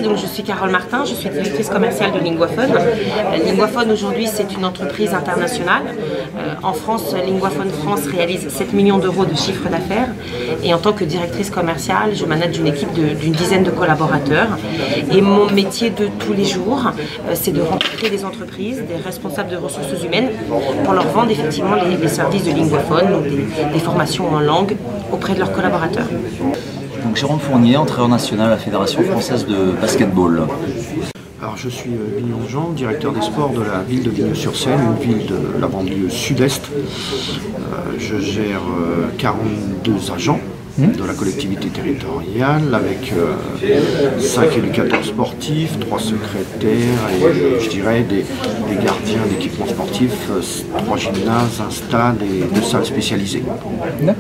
Donc, je suis Carole Martin, je suis directrice commerciale de Linguaphone. Linguaphone aujourd'hui c'est une entreprise internationale. En France, Linguaphone France réalise 7 millions d'euros de chiffre d'affaires et en tant que directrice commerciale, je manage une équipe d'une dizaine de collaborateurs. Et mon métier de tous les jours, c'est de rencontrer des entreprises, des responsables de ressources humaines pour leur vendre effectivement les services de Linguaphone, donc des formations en langue auprès de leurs collaborateurs. Donc Jérôme Fournier, entraîneur national à la Fédération française de basketball. Alors je suis Vignon Jean, directeur des sports de la ville de Vigneux-sur-Seine, une ville de la banlieue sud-est. Je gère 42 agents de la collectivité territoriale avec 5 éducateurs sportifs, 3 secrétaires et je dirais des gardiens d'équipements sportifs, 3 gymnases, un stade et 2 salles spécialisées. Donc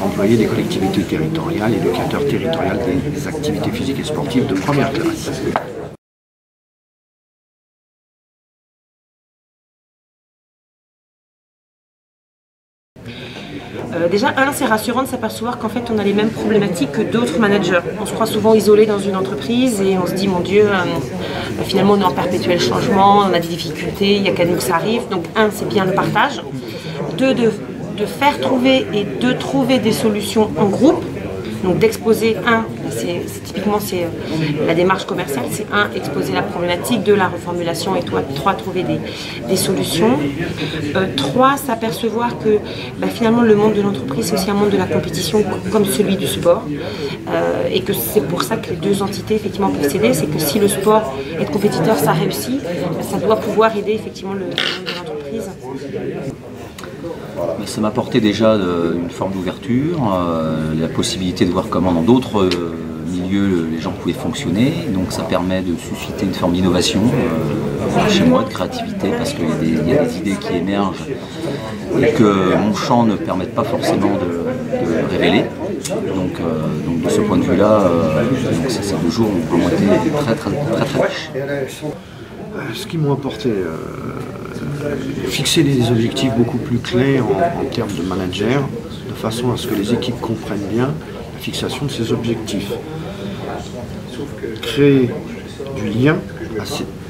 employés des collectivités territoriales, éducateurs territoriaux des activités physiques et sportives de première classe. Déjà, c'est rassurant de s'apercevoir qu'en fait on a les mêmes problématiques que d'autres managers. On se croit souvent isolé dans une entreprise et on se dit mon Dieu, finalement on est en perpétuel changement, on a des difficultés, il n'y a qu'à nous que ça arrive. Donc c'est bien le partage. 2, de faire trouver et de trouver des solutions en groupe. Donc d'exposer, typiquement la démarche commerciale, c'est exposer la problématique, 2, la reformulation et 3, trouver des solutions. 3, s'apercevoir que finalement le monde de l'entreprise c'est aussi un monde de la compétition comme celui du sport et que c'est pour ça que les 2 entités effectivement peuvent s'aider, c'est que si le sport est compétiteur, ça réussit, ça doit pouvoir aider effectivement le monde de l'entreprise. Ça m'a apporté déjà une forme d'ouverture, la possibilité de voir comment dans d'autres milieux les gens pouvaient fonctionner. Donc ça permet de susciter une forme d'innovation chez moi, de créativité, parce qu'il y a des idées qui émergent et que mon champ ne permet pas forcément de révéler. Donc de ce point de vue-là, ces 2 jours ont vraiment été très riches. Ce qui m'a apporté, fixer des objectifs beaucoup plus clairs en termes de manager, de façon à ce que les équipes comprennent bien la fixation de ces objectifs. Créer du lien,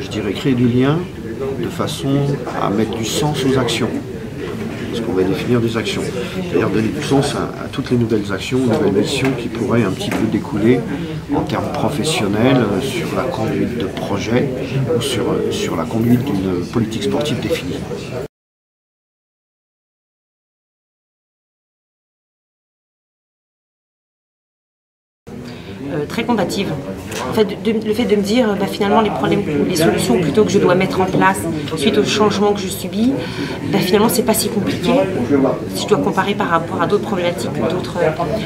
je dirais créer du lien de façon à mettre du sens aux actions. Parce qu'on va définir des actions, c'est-à-dire donner du sens à toutes les nouvelles actions, nouvelles missions qui pourraient un petit peu découler en termes professionnels sur la conduite de projets ou sur la conduite d'une politique sportive définie. Très combative. En fait, le fait de me dire finalement les problèmes, les solutions plutôt que je dois mettre en place suite au changement que je subis, finalement c'est pas si compliqué si je dois comparer par rapport à d'autres problématiques que d'autres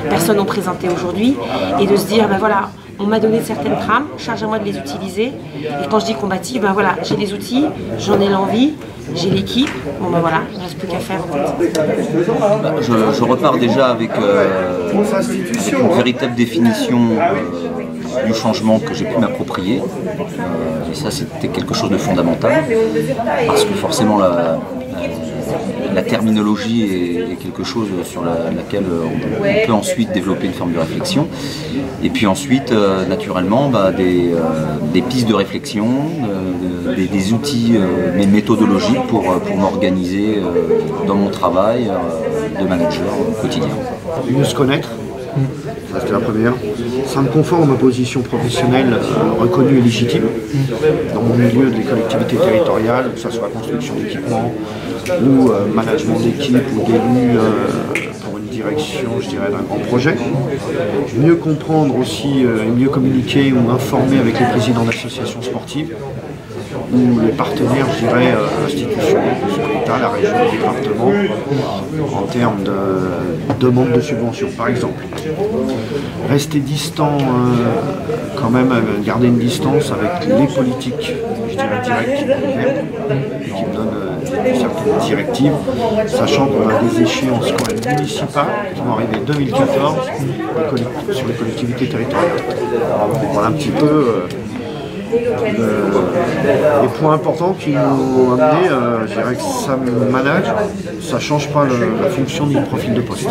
personnes ont présentées aujourd'hui, et de se dire voilà, on m'a donné certaines trames, charge à moi de les utiliser. Et quand je dis combative, voilà, j'ai les outils, j'en ai l'envie, j'ai l'équipe, voilà, il ne reste plus qu'à faire. Je repars déjà avec une véritable définition du changement que j'ai pu m'approprier. Et ça, c'était quelque chose de fondamental, parce que forcément la terminologie est quelque chose sur laquelle on peut ensuite développer une forme de réflexion. Et puis ensuite, naturellement, des pistes de réflexion, des outils, mes méthodologies pour m'organiser dans mon travail de manager quotidien. Mieux se connaître, ça c'était la première. Ça me conforme à ma position professionnelle reconnue et légitime dans mon milieu des collectivités territoriales, que ce soit construction d'équipements ou management d'équipe ou d'élus pour une direction, je dirais, d'un grand projet. Mieux comprendre aussi et mieux communiquer ou informer avec les présidents d'associations sportives ou les partenaires, je dirais, institutionnels, l'État, la région, le département, en termes de demande de subventions, par exemple. Rester distant, quand même, garder une distance avec les politiques, je dirais, directes qui me gouvernent et qui me donnent certaines directives, sachant qu'on a des échéances quand même municipales qui vont arriver 2014 sur les collectivités territoriales. Voilà un petit peu les points importants qui nous ont amené, je dirais que ça manage, ça ne change pas la fonction ni le profil de poste.